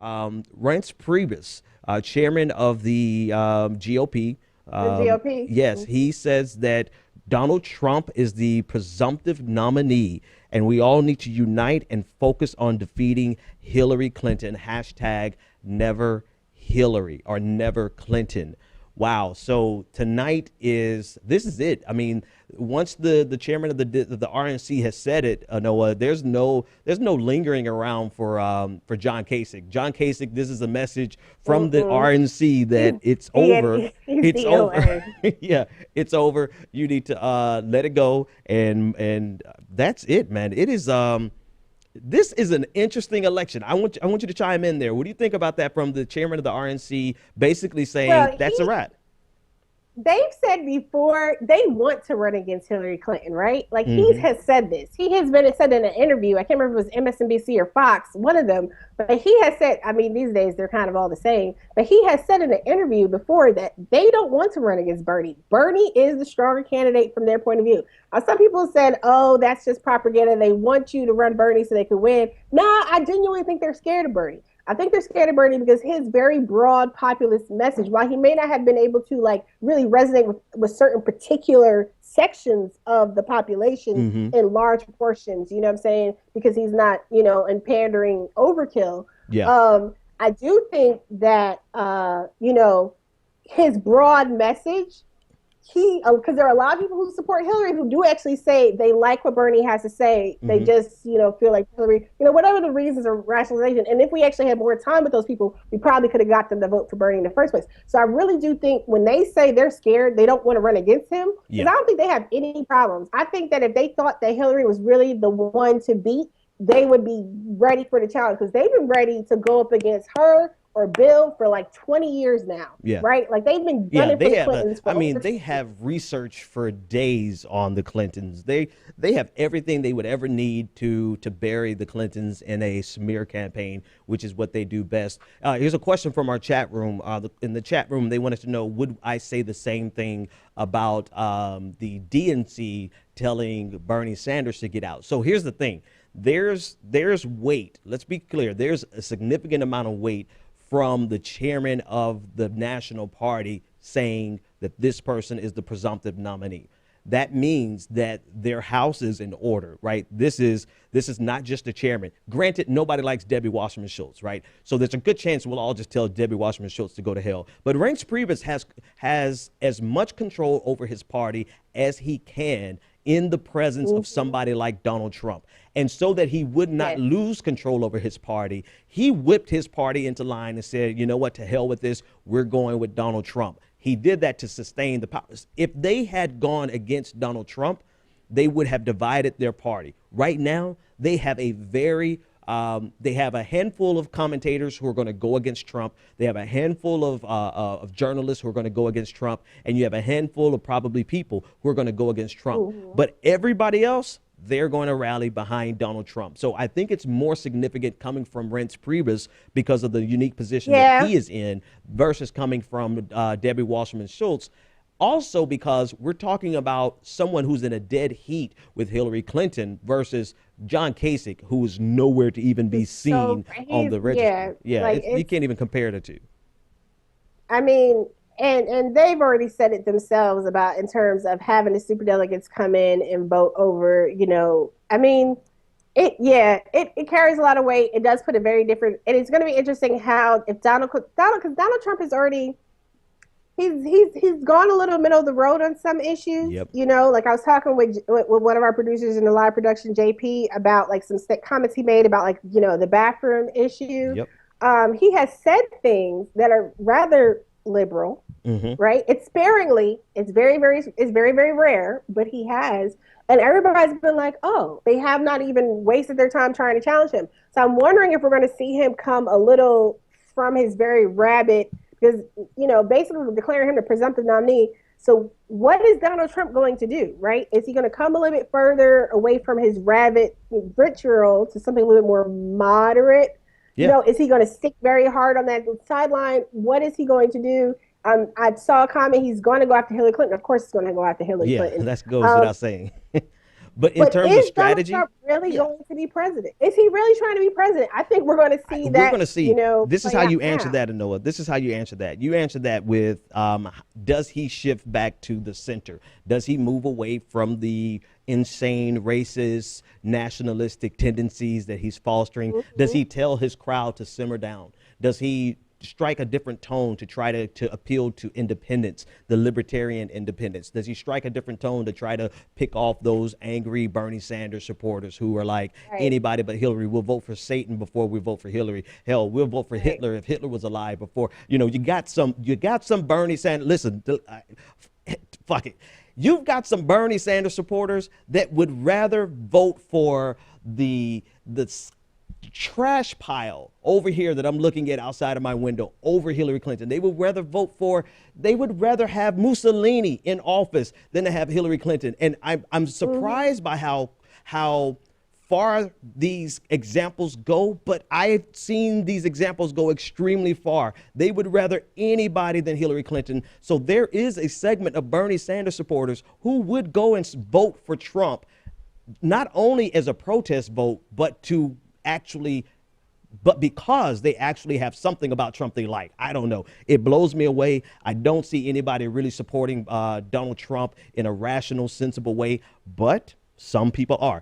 Reince Priebus, chairman of the GOP. The GOP. Yes, he says that Donald Trump is the presumptive nominee, and we all need to unite and focus on defeating Hillary Clinton. Hashtag never Hillary or never Clinton. Wow. So tonight this is it. I mean, once the chairman of the RNC has said it, Noah, there's no lingering around for John Kasich. John Kasich, this is a message from the RNC that it's over. He's It's over. DOA. Yeah, it's over. You need to let it go, and that's it, man. It is this is an interesting election. I want you to chime in there. What do you think about that from the chairman of the RNC basically saying Well, that's a wrap? they've said before they want to run against Hillary Clinton, right? Like he Hmm. has said this. He has been said in an interview. I can't remember if it was MSNBC or Fox, one of them. But he has said, I mean, these days they're kind of all the same. But he has said in an interview before that they don't want to run against Bernie. Bernie is the stronger candidate from their point of view. Some people said, oh, that's just propaganda. They want you to run Bernie so they can win. Nah, I genuinely think they're scared of Bernie. I think they're scared of Bernie because his very broad populist message, while he may not have been able to like really resonate with certain particular sections of the population Hmm. in large proportions, you know what I'm saying? Because he's not, in pandering overkill. Yeah. I do think that, his broad message because there are a lot of people who support Hillary who do actually say they like what Bernie has to say. They Hmm. just, feel like Hillary, whatever the reasons or rationalization. And if we actually had more time with those people, we probably could have got them to vote for Bernie in the first place. So I really do think when they say they're scared, they don't want to run against him, because Yeah. I don't think they have any problems. I think that if they thought that Hillary was really the one to beat, they would be ready for the challenge because they've been ready to go up against her or Bill for like 20 years now, Yeah. right? Like they've been Yeah, gunning for they the have Clintons for I mean, over they have research for days on the Clintons. They have everything they would ever need to bury the Clintons in a smear campaign, which is what they do best. Here's a question from our chat room. In the chat room, they wanted to know, would I say the same thing about the DNC telling Bernie Sanders to get out? So here's the thing. There's weight. Let's be clear. There's a significant amount of weight from the chairman of the National Party saying that this person is the presumptive nominee. That means that their house is in order, right? This is not just the chairman. Granted, nobody likes Debbie Wasserman Schultz, right? So there's a good chance we'll all just tell Debbie Wasserman Schultz to go to hell. But Reince Priebus has as much control over his party as he can in the presence of somebody like Donald Trump. And so that he would not Yes. lose control over his party, he whipped his party into line and said, you know what, to hell with this. We're going with Donald Trump. He did that to sustain the power. If they had gone against Donald Trump, they would have divided their party. Right now, they have they have a handful of commentators who are going to go against Trump. They have a handful of journalists who are going to go against Trump, and you have a handful of probably people who are going to go against Trump. But everybody else, they're going to rally behind Donald Trump. So I think it's more significant coming from Reince Priebus because of the unique position that Yeah. he is in versus coming from Debbie Wasserman Schultz. Also, because we're talking about someone who's in a dead heat with Hillary Clinton versus John Kasich, who is nowhere to even be So seen on the yeah, register. Yeah, like you it's can't even compare the two. I mean, and they've already said it themselves about in terms of having the superdelegates come in and vote over, I mean, it carries a lot of weight. It does put a very different, and it's going to be interesting how if because Donald Trump is already he's gone a little middle of the road on some issues. Yep. Like I was talking with one of our producers in the live production, JP, about like some comments he made about like the bathroom issue. Yep. He has said things that are rather liberal, Hmm. right? It's sparingly. It's very rare, but he has. And everybody's been like, oh, they have not even wasted their time trying to challenge him. So I'm wondering if we're going to see him come a little from his very rabid, because, basically declaring him the presumptive nominee. So what is Donald Trump going to do, right? Is he going to come a little bit further away from his rabid ritual to something a little bit more moderate? Yeah. Is he going to stick very hard on that sideline? What is he going to do? I saw a comment. He's going to go after Hillary Clinton. Of course, he's going to go after Hillary Yeah, Clinton. that goes Um, without saying. But in But terms of is Donald strategy, Trump really yeah, going to be president? Is he really trying to be president? I think we're going to see we're that, going to see. This is play how out you answer now. that, Anoa. This is how you answer that. You answer that with, does he shift back to the center? Does he move away from the insane, racist, nationalistic tendencies that he's fostering? Does Hmm. he tell his crowd to simmer down? Does he strike a different tone to try to appeal to independence, the libertarian independence? Does he strike a different tone to try to pick off those angry Bernie Sanders supporters who are like, Right, anybody but Hillary? We'll vote for Satan before we vote for Hillary. Hell, we'll vote for right. Hitler if Hitler was alive before. You got some Bernie Sanders. Listen, fuck it. You've got some Bernie Sanders supporters that would rather vote for the trash pile over here that I'm looking at outside of my window over Hillary Clinton. They would rather have Mussolini in office than to have Hillary Clinton. And I'm Hmm. surprised by how far these examples go, but I've seen these examples go extremely far. They would rather anybody than Hillary Clinton. So there is a segment of Bernie Sanders supporters who would go and vote for Trump, not only as a protest vote, but because they actually have something about Trump they like. I don't know. It blows me away. I don't see anybody really supporting Donald Trump in a rational, sensible way, but some people are.